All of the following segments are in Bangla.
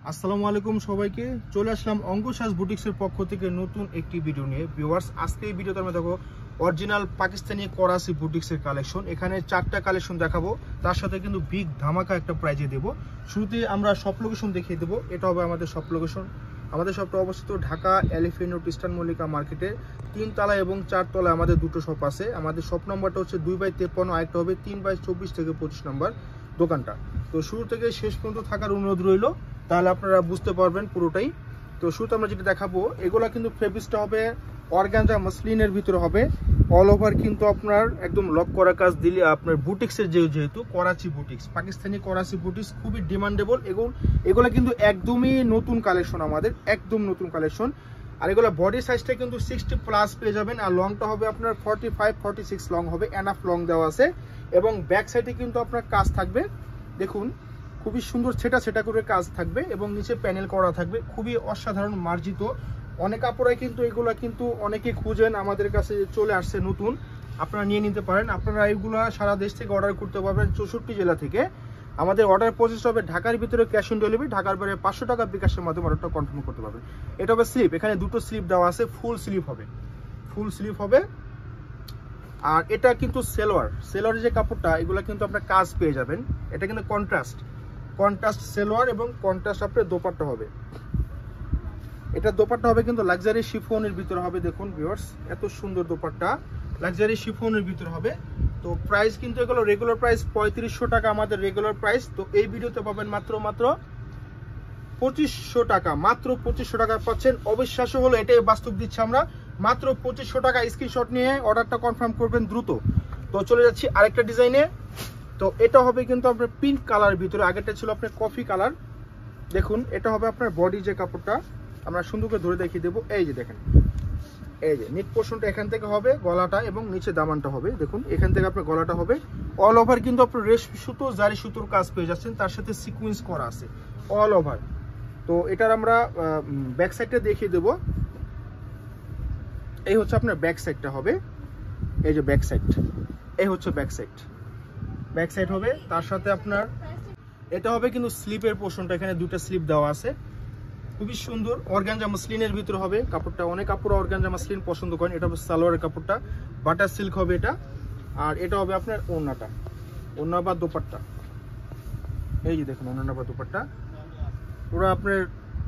আসসালামু আলাইকুম সবাইকে। চলে আসলাম অঙ্কুশাস বুটিক্সের পক্ষ থেকে নতুন একটি ভিডিও নিয়ে। ভিউয়ার্স, আজকে এই ভিডিওতে আমরা দেখো অরিজিনাল পাকিস্তানি করাচি বুটিক্সের কালেকশন। এখানে 4টা কালেকশন দেখাবো, তার সাথে কিন্তু বিগ ধামাকা একটা প্রাইজে দেবো। শুরুতে আমরা শপ লোকেশন দেখিয়ে দেবো। এটা হবে আমাদের শপ লোকেশন। আমাদের শপটা অবস্থিত Dhaka elephant road eastern Mallika মার্কেটে 3 তলা এবং 4 তলায় আমাদের দুটো শপ আছে। আমাদের শপ নম্বরটা হচ্ছে 2/53, আরেকটা হবে 3/24 থেকে 25 নম্বর দোকানটা। তো শুরু থেকে শেষ পর্যন্ত থাকার অনুরোধ রইল, তাহলে আপনারা বুঝতে পারবেন পুরোটাই। তো শুরুতে আমরা যেটা দেখাবো, এগুলা কিন্তু ফেব্রিক্সটা হবে অর্গানজা মাসলিনের ভিতরে হবে। অল ওভার কিন্তু আপনার একদম লক করা কাজ দিলে আপনার বুটিক্সের যেহেতু করাচি বুটিক্স, পাকিস্তানি করাচি বুটিক্স খুবই ডিমান্ডেবল। এগুলো কিন্তু একদমই নতুন কালেকশন, আমাদের একদম নতুন কালেকশন। আর এগুলো বডি সাইজটা কিন্তু 60+ পেয়ে যাবেন। আর লংটা হবে আপনার 45-46 লং হবে, এনাফ লং দেওয়া আছে। এবং ব্যাক সাইডে কিন্তু আপনার কাজ থাকবে, দেখুন খুবই সুন্দর সেটা করে কাজ থাকবে এবং নিচে প্যানেল করা থাকবে, খুবই অসাধারণ মার্জিত। অনেক কাপড়াই কিন্তু এগুলা কিন্তু অনেকে খুঁজেন, আমাদের কাছে চলে আসছে নতুন, আপনারা নিয়ে নিতে পারেন। আপনারা এইগুলা সারা দেশ থেকে অর্ডার করতে পারবেন, 64 জেলা থেকে। আমাদের অর্ডার প্রসেস হবে ঢাকার ভিতরে ক্যাশ অন ডেলিভারি, ঢাকার বাইরে 500 টাকা বিকাশের মাধ্যমে অর্ডারটা কনফার্ম করতে পারবেন। এটা হবে স্লিপ, এখানে দুটো স্লিপ দেওয়া আছে, ফুল স্লিপ হবে। আর এটা কিন্তু সেলোয়ারের যে কাপড়টা, এগুলো কিন্তু আপনার কাজ পেয়ে যাবেন। এটা কিন্তু কন্ট্রাস্ট সেলোয়ার এবং কন্ট্রাস্ট আপনার দোপাট্টা হবে। এটা দোপাট্টা হবে কিন্তু লাক্সারি শিফনের ভিতরে হবে। দেখুন ভিউয়ার্স, এত সুন্দর দোপাট্টা লাক্সারি শিফনের ভিতরে হবে। তো প্রাইস কিন্তু এগুলো রেগুলার প্রাইস 3500 টাকা আমাদের রেগুলার প্রাইস। তো এই ভিডিওতে পাবেন মাত্র 2500 টাকা, মাত্র 2500 টাকা পাচ্ছেন। অবিশ্বাস্য হলো, এটাই বাস্তব দিচ্ছি আমরা, মাত্র 2500 টাকা। স্ক্রিনশট নিয়ে অর্ডারটা কনফার্ম করবেন দ্রুত। তো চলে যাচ্ছি আরেকটা ডিজাইনে। তো এটা হবে কিন্তু আপনার পিঙ্ক কালার ভিতরে, আগেরটা ছিল আপনার কফি কালার। দেখুন এটা হবে আপনার বডি যে কাপড়টা, আমরা সুন্দর করে ধরে দেখিয়ে দেবো। এই যে দেখেন, এই যে নেক পোর্শনটা এখান থেকে হবে, গলাটা এবং নিচে দামানটা হবে। দেখুন এখান থেকে আপনার গলাটা হবে। অল ওভার কিন্তু আপনার রেশমি সুতো, জারি সুতোর কাজ পেয়ে যাচ্ছেন, তার সাথে সিকোয়েন্স করা আছে অল ওভার। তো এটার আমরা ব্যাক সাইডটা দেখিয়ে দেবো। এই হচ্ছে আপনার ব্যাক সাইডটা হবে, এই যে ব্যাক সাইড, এই হচ্ছে ব্যাক সাইড হবে। তার সাথে আপনার এটা হবে কিন্তু স্লিপের পোর্শনটা, এখানে দুটো স্লিপ দেওয়া আছে, খুবই সুন্দর। অর্গানজা মাসলিনের ভিতরে হবে কাপড়টা, অনেক কাপড় অর্গানজা মাসলিন পছন্দ করেন। এটা হবে সালোয়ারের কাপড়টা, বাটার সিল্ক হবে এটা। আর এটা হবে আপনার ওড়না বা দোপাট্টা। এই যে দেখুন ওড়না বা দোপাট্টা পুরো আপনার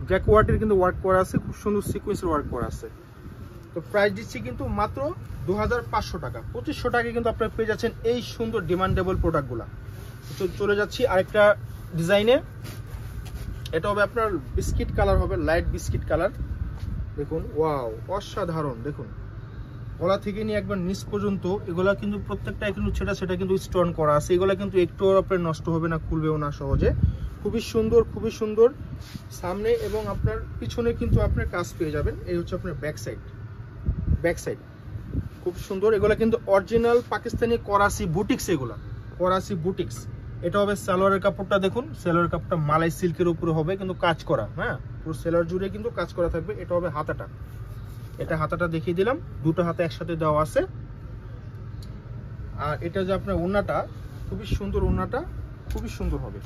জ্যাকওয়ার্ডের কিন্তু ওয়ার্ক করা আছে, খুব সুন্দর সিকোয়েন্সের ওয়ার্ক করা আছে। তো প্রাইস দিচ্ছি কিন্তু মাত্র 2500 টাকা। 2500 টাকায় কিন্তু আপনারা পেয়ে যাচ্ছেন এই সুন্দর ডিমান্ডেবল প্রোডাক্টগুলা। চলে যাচ্ছি আরেকটা ডিজাইনে। এটা হবে আপনার বিস্কিট কালার হবে, লাইট বিস্কিট কালার। দেখুন ওয়াও, অসাধারণ। দেখুন গলা থেকে নিয়ে একবার নিচ পর্যন্ত এগুলা কিন্তু প্রত্যেকটা কিন্তু সেটা কিন্তু স্টোন করা আছে। এগুলা কিন্তু একটু আপনার নষ্ট হবে না, খুলবেও না সহজে। খুবই সুন্দর সামনে এবং আপনার পিছনে কিন্তু আপনার কাজ পেয়ে যাবেন। এই হচ্ছে আপনার ব্যাক সাইড খুব সুন্দর। এগুলা কিন্তু অরিজিনাল পাকিস্তানি করাচি বুটিক্স, এগুলা করাচি বুটিক্স। এটা হবে সালোয়ারের কাপড়টা, দেখুন সালোয়ারের কাপড়টা মালাই সিল্কের উপরে হবে কিন্তু কাজ করা, হ্যাঁ পুরো সালোয়ার জুড়ে কিন্তু কাজ করা থাকবে। এটা হবে হাতাটা, এটা হাতাটা দেখিয়ে দিলাম, দুটো হাতা একসাথে দেওয়া আছে। আর এটা যে আপনার ওড়নাটা, খুবই সুন্দর, ওড়নাটা খুবই সুন্দর হবে।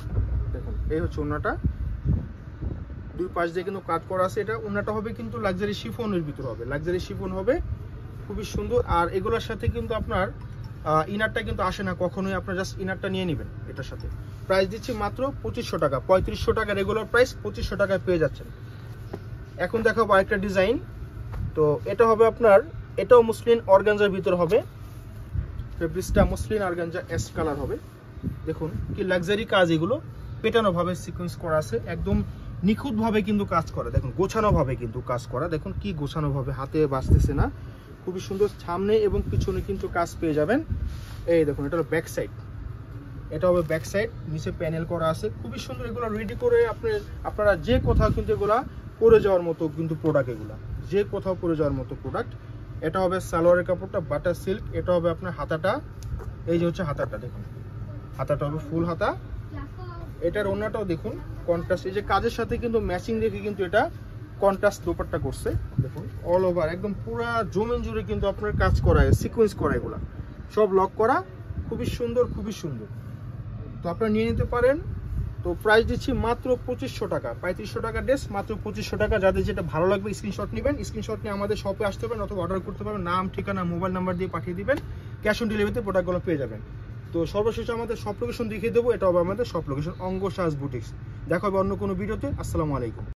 দেখুন এই হচ্ছে ওড়নাটা, দুই পাশ দিয়ে কিন্তু কাজ করা আছে। এটা ওড়নাটা হবে কিন্তু লাক্সারি শিফনের ভিতর হবে, লাক্সারি শিফন হবে, খুবই সুন্দর। আর এগুলোর সাথে কিন্তু আপনার ইনারটা কিন্তু আসে না কখনোই, আপনার জাস্ট ইনারটা নিয়ে নেবেন এটার সাথে। প্রাইস দিচ্ছি মাত্র 2500 টাকা। 3500 টাকা রেগুলার প্রাইস, 2500 টাকায় পেয়ে যাচ্ছেন। এখন দেখাবো আরেকটা ডিজাইন। তো এটা হবে আপনার, এটাও মুসলিন অর্গানজার ভিতর হবে, ফেব্রিক্সটা মুসলিন অর্গানজা এস কালার হবে। দেখুন কি লাক্সারি কাজ, এগুলো পেটানো ভাবে সিকোয়েন্স করা আছে, একদম নিখুঁত ভাবে কিন্তু কাজ করা। দেখুন গোছানো ভাবে কিন্তু কাজ করা, দেখুন কি গোছানো ভাবে, হাতে বাজতেছে না, খুবই সুন্দর। সামনে এবং পিছনে কিন্তু কাজ পেয়ে যাবেন। এই দেখুন এটা হলো ব্যাক সাইড, এটা হবে ব্যাক সাইড, নিচে প্যানেল করা আছে, খুবই সুন্দর। এগুলো রেডি করে আপনারা যে কোথাও কিন্তু এগুলা পরে যাওয়ার মতো কিন্তু প্রোডাক্ট, এগুলা যে কোথাও পরে যাওয়ার মতো প্রোডাক্ট। এটা হবে সালোয়ারের কাপড়টা বাটার সিল্ক। এটা হবে আপনার হাতাটা, এই যে হচ্ছে হাতাটা, দেখুন হাতাটা হবে ফুল হাতা। এটার ওড়নাটাও দেখুন কন্ট্রাস্ট, এই যে কাজের সাথে কিন্তু ম্যাচিং রেখে কিন্তু এটা কন্ট্রাস্ট দোপাট্টা করছে। দেখুন অল ওভার একদম পুরা জমিন জুড়ে কিন্তু আপনার কাজ করা, সিকোয়েন্স করা, এগুলা সব লক করা, খুবই সুন্দর। তো আপনারা নিয়ে নিতে পারেন তো প্রাইস দিচ্ছি মাত্র 2500 টাকা, 3500 টাকা ড্রেস মাত্র 2500 টাকা। যাদের যেটা ভালো লাগবে স্ক্রিনশট নেবেন, স্ক্রিনশট নিয়ে আমাদের শপে আসতে পারেন অথবা অর্ডার করতে পারবেন, নাম ঠিকানা মোবাইল নাম্বার দিয়ে পাঠিয়ে দিবেন, ক্যাশ অন ডেলিভারিতে প্রোডাক্টগুলো পেয়ে যাবেন। তো সর্বশেষ আমাদের শপ লোকেশন দেখিয়ে দেবো, এটা হবে আমাদের শপ লোকেশন অঙ্গ সাজ বুটিক্স। দেখা হবে অন্য কোনো ভিডিওতে। আসসালামু আলাইকুম।